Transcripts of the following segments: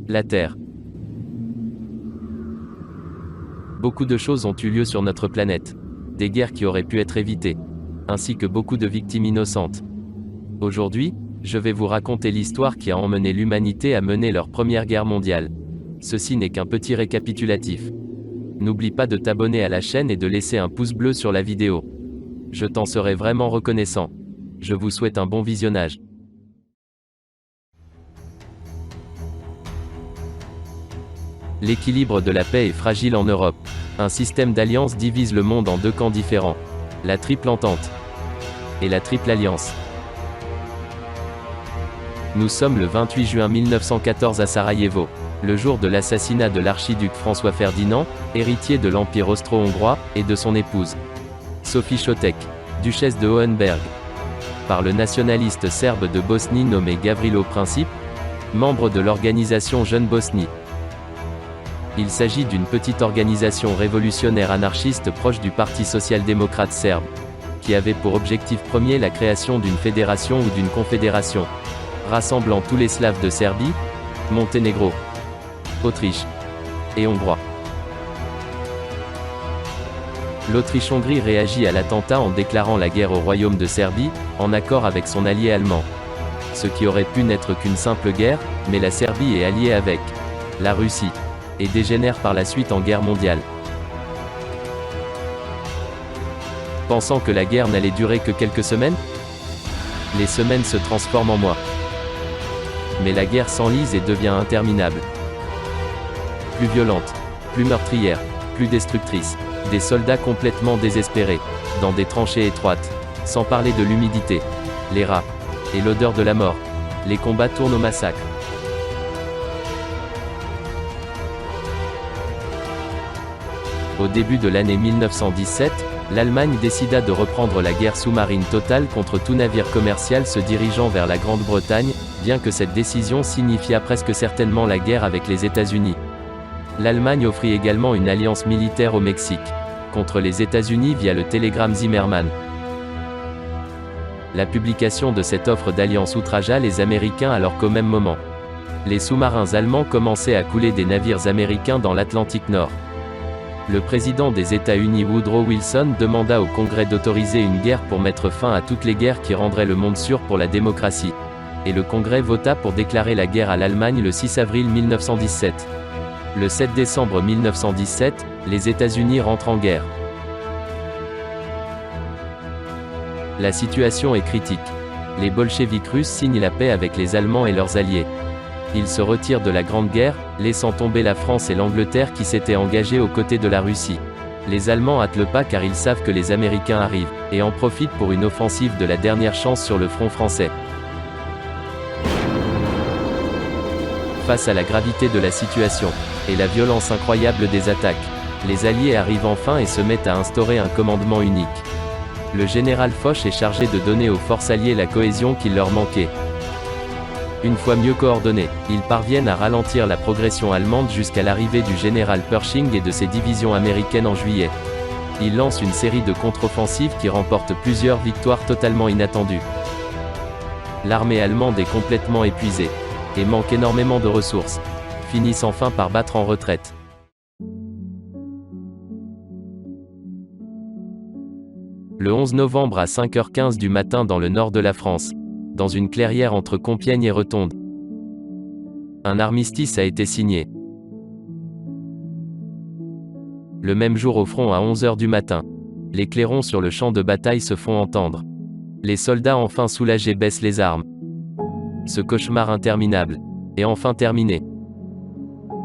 La Terre. Beaucoup de choses ont eu lieu sur notre planète. Des guerres qui auraient pu être évitées, ainsi que beaucoup de victimes innocentes. Aujourd'hui, je vais vous raconter l'histoire qui a emmené l'humanité à mener leur première guerre mondiale. Ceci n'est qu'un petit récapitulatif. N'oublie pas de t'abonner à la chaîne et de laisser un pouce bleu sur la vidéo. Je t'en serai vraiment reconnaissant. Je vous souhaite un bon visionnage. L'équilibre de la paix est fragile en Europe. Un système d'alliances divise le monde en deux camps différents. La Triple Entente et la Triple Alliance. Nous sommes le 28 juin 1914 à Sarajevo, le jour de l'assassinat de l'archiduc François Ferdinand, héritier de l'Empire austro-hongrois, et de son épouse, Sophie Chotek, duchesse de Hohenberg, par le nationaliste serbe de Bosnie nommé Gavrilo Princip, membre de l'organisation Jeune Bosnie. Il s'agit d'une petite organisation révolutionnaire anarchiste proche du Parti social-démocrate serbe, qui avait pour objectif premier la création d'une fédération ou d'une confédération, rassemblant tous les Slaves de Serbie, Monténégro, Autriche et Hongrois. L'Autriche-Hongrie réagit à l'attentat en déclarant la guerre au royaume de Serbie, en accord avec son allié allemand. Ce qui aurait pu n'être qu'une simple guerre, mais la Serbie est alliée avec la Russie, et dégénère par la suite en guerre mondiale. Pensant que la guerre n'allait durer que quelques semaines, les semaines se transforment en mois. Mais la guerre s'enlise et devient interminable. Plus violente, plus meurtrière, plus destructrice. Des soldats complètement désespérés, dans des tranchées étroites, sans parler de l'humidité, les rats, et l'odeur de la mort. Les combats tournent au massacre. Au début de l'année 1917, l'Allemagne décida de reprendre la guerre sous-marine totale contre tout navire commercial se dirigeant vers la Grande-Bretagne, bien que cette décision signifiât presque certainement la guerre avec les États-Unis. L'Allemagne offrit également une alliance militaire au Mexique, contre les États-Unis via le télégramme Zimmermann. La publication de cette offre d'alliance outragea les Américains alors qu'au même moment, les sous-marins allemands commençaient à couler des navires américains dans l'Atlantique Nord. Le président des États-Unis Woodrow Wilson demanda au Congrès d'autoriser une guerre pour mettre fin à toutes les guerres qui rendraient le monde sûr pour la démocratie. Et le Congrès vota pour déclarer la guerre à l'Allemagne le 6 avril 1917. Le 7 décembre 1917, les États-Unis rentrent en guerre. La situation est critique. Les bolcheviks russes signent la paix avec les Allemands et leurs alliés. Ils se retirent de la Grande Guerre, laissant tomber la France et l'Angleterre qui s'étaient engagés aux côtés de la Russie. Les Allemands hâtent le pas car ils savent que les Américains arrivent, et en profitent pour une offensive de la dernière chance sur le front français. Face à la gravité de la situation, et la violence incroyable des attaques, les Alliés arrivent enfin et se mettent à instaurer un commandement unique. Le général Foch est chargé de donner aux forces alliées la cohésion qu'il leur manquait. Une fois mieux coordonnés, ils parviennent à ralentir la progression allemande jusqu'à l'arrivée du général Pershing et de ses divisions américaines en juillet. Ils lancent une série de contre-offensives qui remportent plusieurs victoires totalement inattendues. L'armée allemande est complètement épuisée, et manque énormément de ressources, finissent enfin par battre en retraite. Le 11 novembre à 5h15 du matin dans le nord de la France, dans une clairière entre Compiègne et Retonde, un armistice a été signé. Le même jour au front à 11h du matin, les clairons sur le champ de bataille se font entendre. Les soldats enfin soulagés baissent les armes. Ce cauchemar interminable est enfin terminé.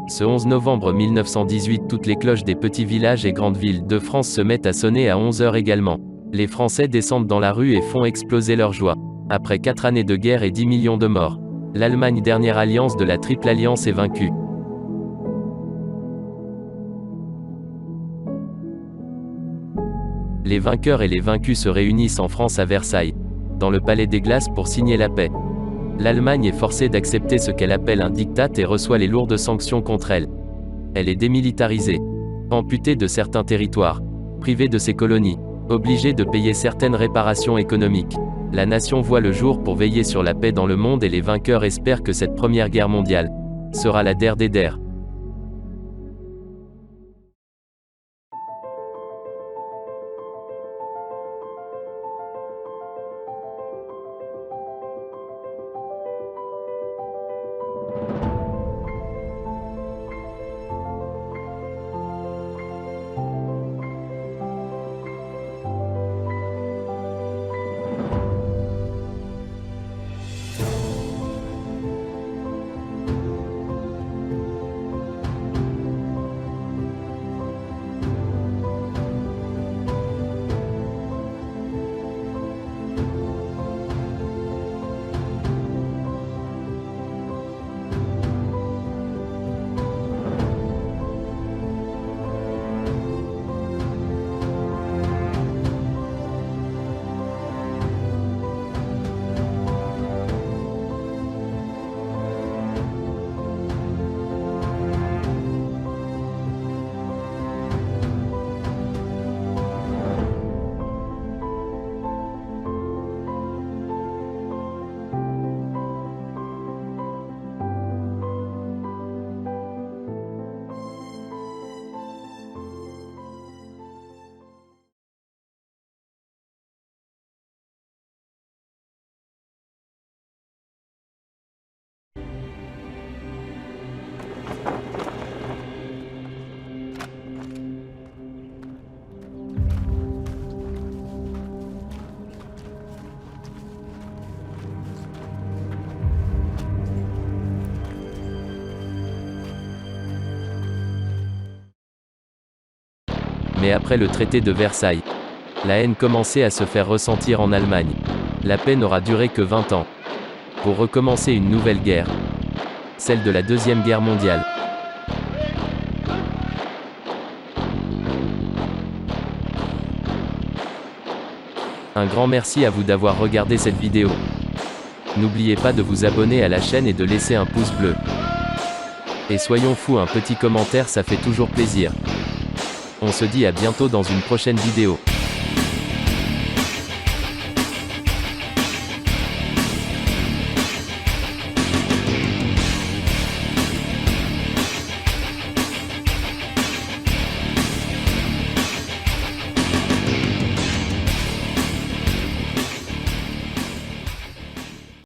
Ce 11 novembre 1918, toutes les cloches des petits villages et grandes villes de France se mettent à sonner à 11h également. Les Français descendent dans la rue et font exploser leur joie. Après 4 années de guerre et 10 millions de morts, l'Allemagne, dernière alliance de la Triple Alliance, est vaincue. Les vainqueurs et les vaincus se réunissent en France à Versailles, dans le Palais des Glaces pour signer la paix. L'Allemagne est forcée d'accepter ce qu'elle appelle un diktat et reçoit les lourdes sanctions contre elle. Elle est démilitarisée, amputée de certains territoires, privée de ses colonies, obligée de payer certaines réparations économiques. La nation voit le jour pour veiller sur la paix dans le monde et les vainqueurs espèrent que cette première guerre mondiale sera la der des der. Mais après le traité de Versailles, la haine commençait à se faire ressentir en Allemagne. La paix n'aura duré que 20 ans. Pour recommencer une nouvelle guerre, celle de la Deuxième Guerre mondiale. Un grand merci à vous d'avoir regardé cette vidéo. N'oubliez pas de vous abonner à la chaîne et de laisser un pouce bleu. Et soyons fous, un petit commentaire, ça fait toujours plaisir. On se dit à bientôt dans une prochaine vidéo.